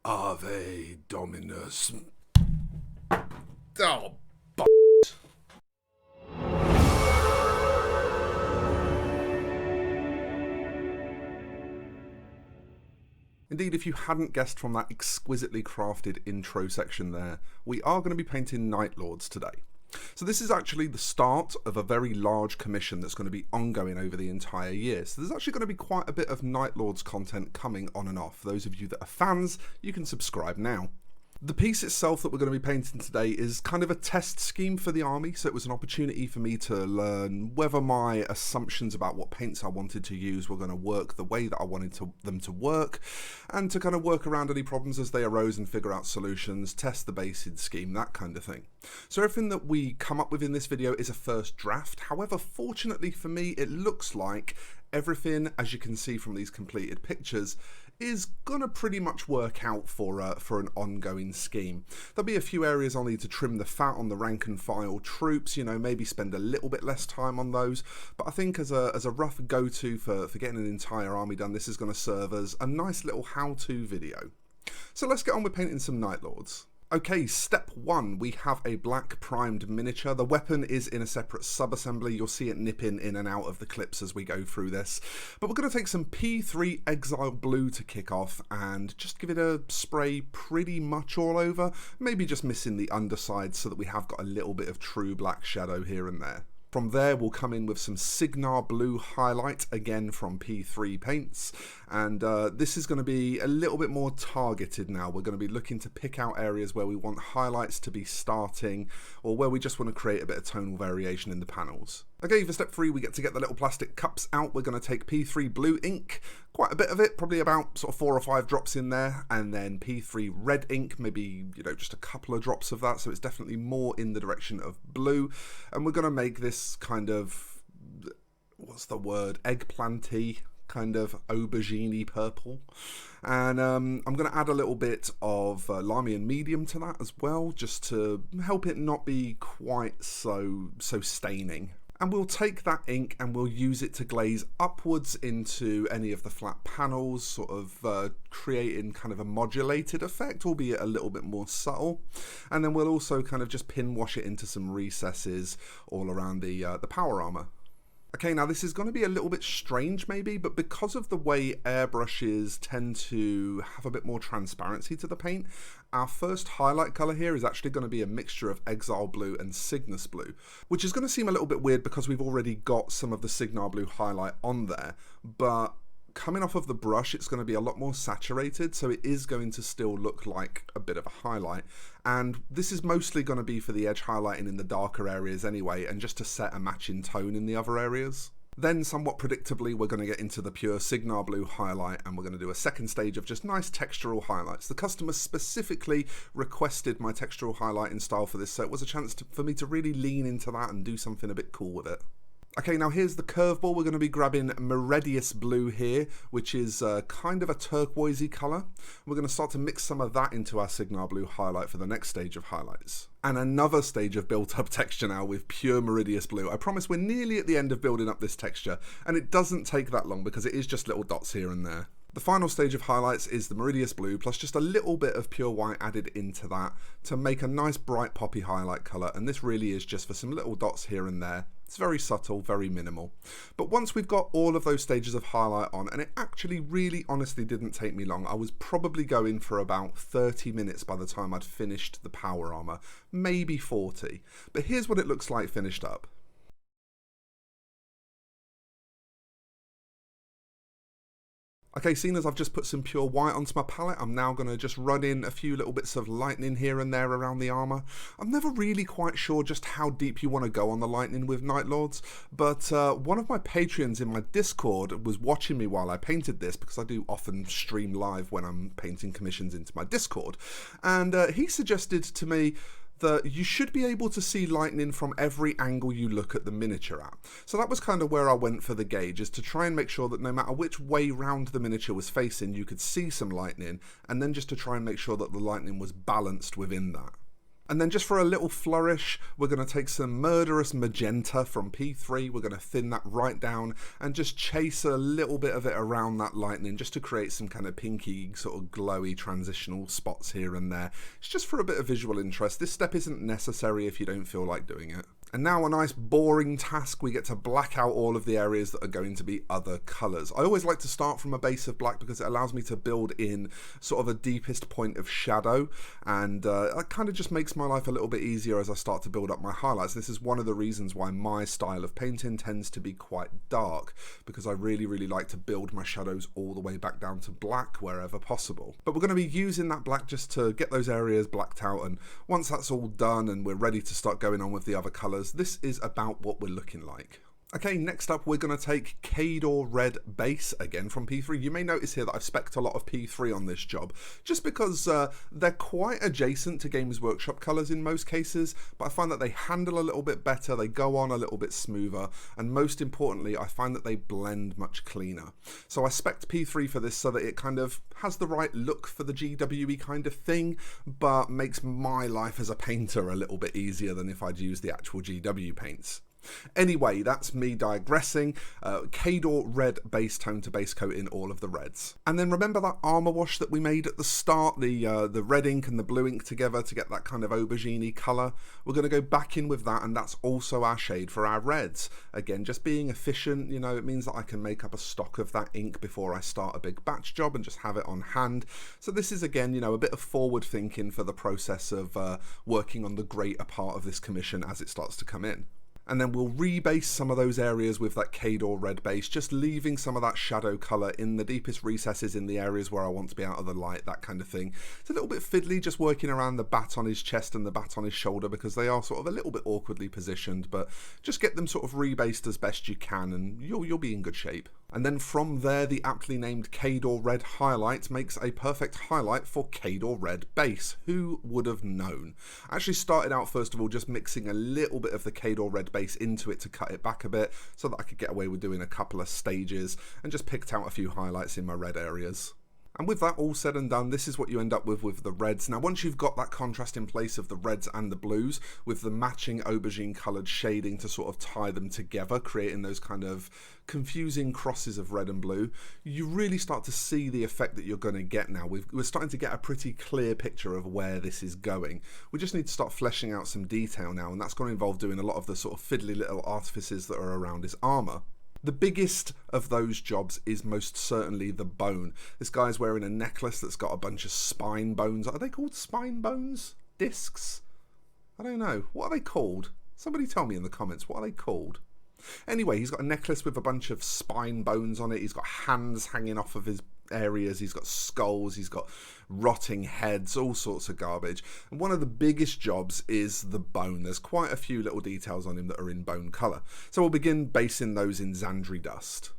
Ave Dominus. Oh, Indeed, if you hadn't guessed from that exquisitely crafted intro section there, we are going to be painting Night Lords today. So this is actually the start of a very large commission that's going to be ongoing over the entire year. So there's actually going to be quite a bit of Night Lords content coming on and off. For those of you that are fans, you can subscribe now. The piece itself that we're going to be painting today is kind of a test scheme for the army, so it was an opportunity for me to learn whether my assumptions about what paints I wanted to use were going to work the way that I wanted them to work, and to kind of work around any problems as they arose and figure out solutions, test the basic scheme, that kind of thing. So everything that we come up with in this video is a first draft. However, fortunately for me, it looks like everything, as you can see from these completed pictures, is gonna pretty much work out for an ongoing scheme. There'll be a few areas I'll need to trim the fat on the rank and file troops, you know, maybe spend a little bit less time on those, but I think as a rough go-to for getting an entire army done, this is going to serve as a nice little how-to video. So let's get on with painting some Night Lords. Okay, step one, we have a black primed miniature. The weapon is in a separate sub-assembly. You'll see it nipping in and out of the clips as we go through this. But we're going to take some P3 Exile Blue to kick off and just give it a spray pretty much all over. Maybe just missing the underside so that we have got a little bit of true black shadow here and there. From there, we'll come in with some Signar Blue highlight, again from P3 Paints, and this is going to be a little bit more targeted now. We're going to be looking to pick out areas where we want highlights to be starting, or where we just want to create a bit of tonal variation in the panels. Okay, for step 3, we get to get the little plastic cups out. We're going to take P3 blue ink, quite a bit of it, probably about sort of 4 or 5 drops in there, and then P3 red ink, maybe, you know, just a couple of drops of that, so it's definitely more in the direction of blue. And we're going to make this kind of, what's the word, eggplanty, kind of aubergine purple. And I'm going to add a little bit of Lamy and medium to that as well, just to help it not be quite so staining. And we'll take that ink and we'll use it to glaze upwards into any of the flat panels, sort of creating kind of a modulated effect, albeit a little bit more subtle. And then we'll also kind of just pin wash it into some recesses all around the power armor. Okay, now this is going to be a little bit strange maybe, but because of the way airbrushes tend to have a bit more transparency to the paint, our first highlight colour here is actually going to be a mixture of Exile Blue and Cygnus Blue, which is going to seem a little bit weird because we've already got some of the Signar Blue highlight on there, but coming off of the brush, it's going to be a lot more saturated, so it is going to still look like a bit of a highlight. And this is mostly going to be for the edge highlighting in the darker areas anyway, and just to set a matching tone in the other areas. Then, somewhat predictably, we're going to get into the pure Signar Blue highlight, and we're going to do a second stage of just nice textural highlights. The customer specifically requested my textural highlighting style for this, so it was a chance for me to really lean into that and do something a bit cool with it. Okay, now here's the curveball. We're going to be grabbing Meridius Blue here, which is kind of a turquoisey colour. We're going to start to mix some of that into our Signar Blue highlight for the next stage of highlights. And another stage of built-up texture now with pure Meridius Blue. I promise we're nearly at the end of building up this texture, and it doesn't take that long because it is just little dots here and there. The final stage of highlights is the Meridius Blue plus just a little bit of pure white added into that to make a nice bright poppy highlight colour, and this really is just for some little dots here and there. It's very subtle, very minimal. But once we've got all of those stages of highlight on, and it actually really honestly didn't take me long, I was probably going for about 30 minutes by the time I'd finished the power armour, maybe 40. But here's what it looks like finished up. Okay, seeing as I've just put some pure white onto my palette, I'm now going to just run in a few little bits of lightning here and there around the armour. I'm never really quite sure just how deep you want to go on the lightning with Night Lords, but one of my Patreons in my Discord was watching me while I painted this, because I do often stream live when I'm painting commissions into my Discord, and he suggested to me that you should be able to see lightning from every angle you look at the miniature at. So that was kind of where I went for the gauge, is to try and make sure that no matter which way round the miniature was facing, you could see some lightning, and then just to try and make sure that the lightning was balanced within that. And then just for a little flourish, we're going to take some murderous magenta from P3, we're going to thin that right down and just chase a little bit of it around that lightning just to create some kind of pinky, sort of glowy transitional spots here and there. It's just for a bit of visual interest. This step isn't necessary if you don't feel like doing it. And now a nice boring task, we get to black out all of the areas that are going to be other colours. I always like to start from a base of black because it allows me to build in sort of a deepest point of shadow, and it kind of just makes my life a little bit easier as I start to build up my highlights. This is one of the reasons why my style of painting tends to be quite dark, because I really like to build my shadows all the way back down to black wherever possible. But we're going to be using that black just to get those areas blacked out, and once that's all done and we're ready to start going on with the other colours, this is about what we're looking like. Okay, next up we're going to take Praetor Red Base, again from P3. You may notice here that I've spec'd a lot of P3 on this job, just because they're quite adjacent to Games Workshop colours in most cases, but I find that they handle a little bit better, they go on a little bit smoother, and most importantly, I find that they blend much cleaner. So I spec'd P3 for this so that it kind of has the right look for the GWE kind of thing, but makes my life as a painter a little bit easier than if I'd used the actual GW paints. Anyway, that's me digressing. Praetor Red base tone to base coat in all of the reds. And then remember that armour wash that we made at the start, the red ink and the blue ink together to get that kind of aubergine-y colour? We're going to go back in with that, and that's also our shade for our reds. Again, just being efficient, you know, it means that I can make up a stock of that ink before I start a big batch job and just have it on hand. So this is, again, you know, a bit of forward thinking for the process of working on the greater part of this commission as it starts to come in. And then we'll rebase some of those areas with that Praetor Red base, just leaving some of that shadow colour in the deepest recesses in the areas where I want to be out of the light, that kind of thing. It's a little bit fiddly just working around the bat on his chest and the bat on his shoulder because they are sort of a little bit awkwardly positioned, but just get them sort of rebased as best you can and you'll be in good shape. And then from there, the aptly named Praetor Red highlight makes a perfect highlight for Praetor Red base. Who would have known? I actually started out first of all just mixing a little bit of the Praetor Red base into it to cut it back a bit so that I could get away with doing a couple of stages, and just picked out a few highlights in my red areas. And with that all said and done, this is what you end up with the reds. Now once you've got that contrast in place of the reds and the blues with the matching aubergine coloured shading to sort of tie them together, creating those kind of confusing crosses of red and blue, you really start to see the effect that you're going to get now. We're starting to get a pretty clear picture of where this is going. We just need to start fleshing out some detail now, and that's going to involve doing a lot of the sort of fiddly little artifices that are around his armour. The biggest of those jobs is most certainly the bone. This guy's wearing a necklace that's got a bunch of spine bones. Are they called spine bones? Discs? I don't know. What are they called? Somebody tell me in the comments. What are they called? Anyway, he's got a necklace with a bunch of spine bones on it. He's got hands hanging off of his areas. He's got skulls. He's got rotting heads, all sorts of garbage. And one of the biggest jobs is the bone. There's quite a few little details on him that are in bone colour. So we'll begin basing those in Xandri dust.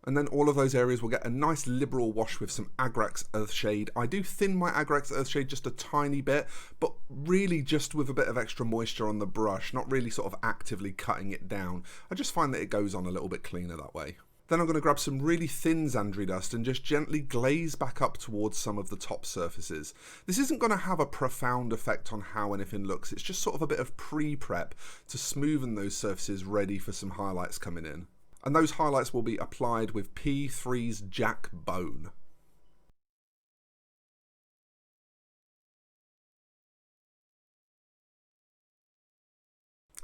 And then all of those areas will get a nice liberal wash with some Agrax Earthshade. I do thin my Agrax Earthshade just a tiny bit, but really just with a bit of extra moisture on the brush, not really sort of actively cutting it down. I just find that it goes on a little bit cleaner that way. Then I'm going to grab some really thin Xandri dust and just gently glaze back up towards some of the top surfaces. This isn't going to have a profound effect on how anything looks, it's just sort of a bit of pre-prep to smoothen those surfaces ready for some highlights coming in. And those highlights will be applied with P3's Jack Bone.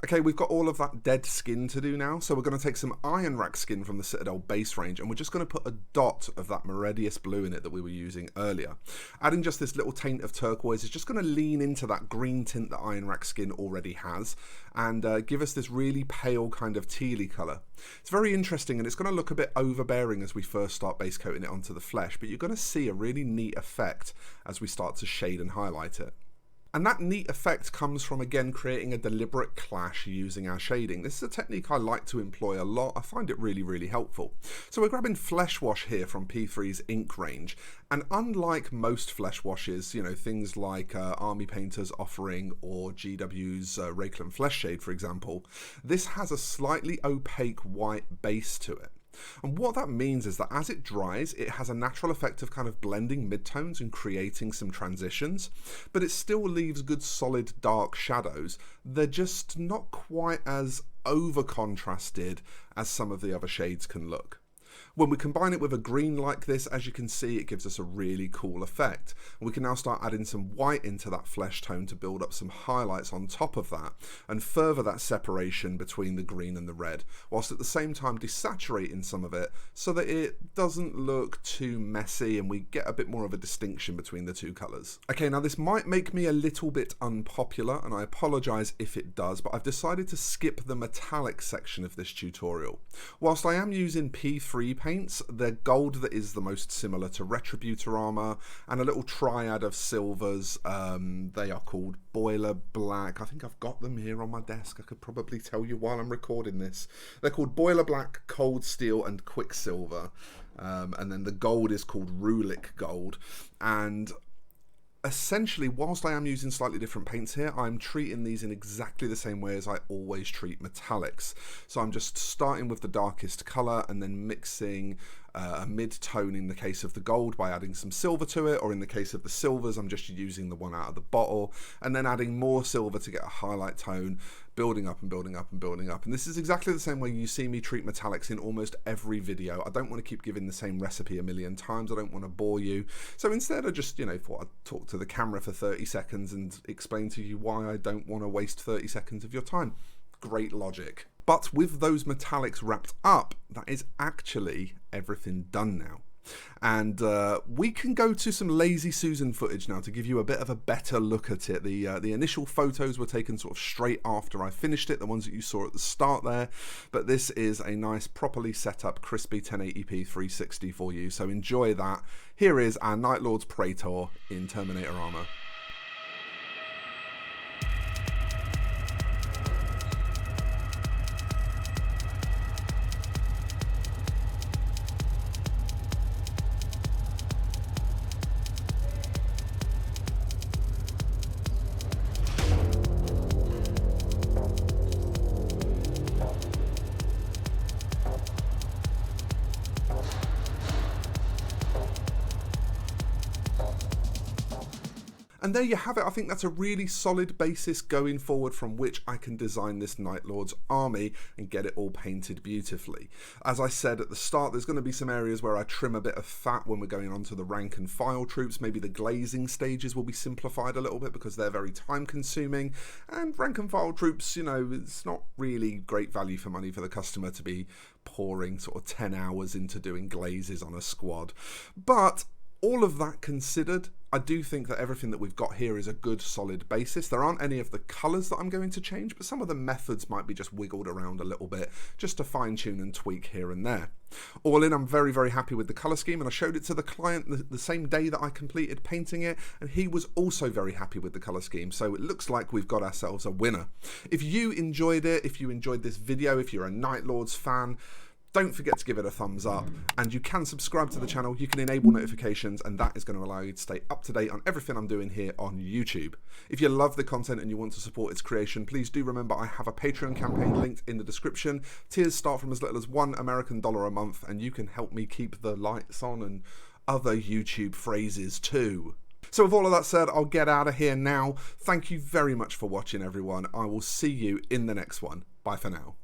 Okay, we've got all of that dead skin to do now, so we're going to take some Iron Rack skin from the Citadel base range, and we're just going to put a dot of that Meridius blue in it that we were using earlier. Adding just this little taint of turquoise is just going to lean into that green tint that Iron Rack skin already has, and give us this really pale kind of tealy colour. It's very interesting, and it's going to look a bit overbearing as we first start base coating it onto the flesh, but you're going to see a really neat effect as we start to shade and highlight it. And that neat effect comes from, again, creating a deliberate clash using our shading. This is a technique I like to employ a lot. I find it really, really helpful. So we're grabbing Flesh Wash here from P3's ink range. And unlike most Flesh Washes, you know, things like Army Painter's Offering or GW's Rakeland Flesh Shade, for example, this has a slightly opaque white base to it. And what that means is that as it dries, it has a natural effect of kind of blending midtones and creating some transitions, but it still leaves good solid dark shadows. They're just not quite as over contrasted as some of the other shades can look. When we combine it with a green like this, as you can see, it gives us a really cool effect. And we can now start adding some white into that flesh tone to build up some highlights on top of that and further that separation between the green and the red, whilst at the same time desaturating some of it so that it doesn't look too messy and we get a bit more of a distinction between the two colours. Okay, now this might make me a little bit unpopular, and I apologise if it does, but I've decided to skip the metallic section of this tutorial. Whilst I am using P3 paints, they're gold that is the most similar to Retributor armour, and a little triad of silvers. They are called Boiler Black. I think I've got them here on my desk. I could probably tell you while I'm recording this. They're called Boiler Black, Cold Steel and Quicksilver, and then the gold is called Rulic Gold. And essentially, whilst I am using slightly different paints here, I'm treating these in exactly the same way as I always treat metallics. So I'm just starting with the darkest colour and then mixing a mid-tone in the case of the gold by adding some silver to it, or in the case of the silvers, I'm just using the one out of the bottle, and then adding more silver to get a highlight tone, building up and building up and building up. And this is exactly the same way you see me treat metallics in almost every video. I don't want to keep giving the same recipe a million times. I don't want to bore you. So instead I just, thought I'd talk to the camera for 30 seconds and explain to you why I don't want to waste 30 seconds of your time. Great logic. But with those metallics wrapped up, that is actually everything done now. And we can go to some Lazy Susan footage now to give you a bit of a better look at it. The initial photos were taken sort of straight after I finished it, the ones that you saw at the start there. But this is a nice, properly set up, crispy 1080p 360 for you. So enjoy that. Here is our Night Lord's Praetor in Terminator armour. And there you have it. I think that's a really solid basis going forward from which I can design this Night Lord's army and get it all painted beautifully. As I said at the start, there's going to be some areas where I trim a bit of fat when we're going on to the rank and file troops. Maybe the glazing stages will be simplified a little bit because they're very time consuming. And rank and file troops, it's not really great value for money for the customer to be pouring sort of 10 hours into doing glazes on a squad. But all of that considered, I do think that everything that we've got here is a good solid basis. There aren't any of the colours that I'm going to change, but some of the methods might be just wiggled around a little bit just to fine tune and tweak here and there. All in, I'm very, very happy with the colour scheme, and I showed it to the client the same day that I completed painting it, and he was also very happy with the colour scheme. So it looks like we've got ourselves a winner. If you enjoyed it, if you enjoyed this video, if you're a Night Lords fan, don't forget to give it a thumbs up, and you can subscribe to the channel. You can enable notifications, and that is going to allow you to stay up to date on everything I'm doing here on YouTube. If you love the content and you want to support its creation, please do remember I have a Patreon campaign linked in the description. Tiers start from as little as $1 American a month, and you can help me keep the lights on and other YouTube phrases too. So with all of that said, I'll get out of here now. Thank you very much for watching, everyone. I will see you in the next one. Bye for now.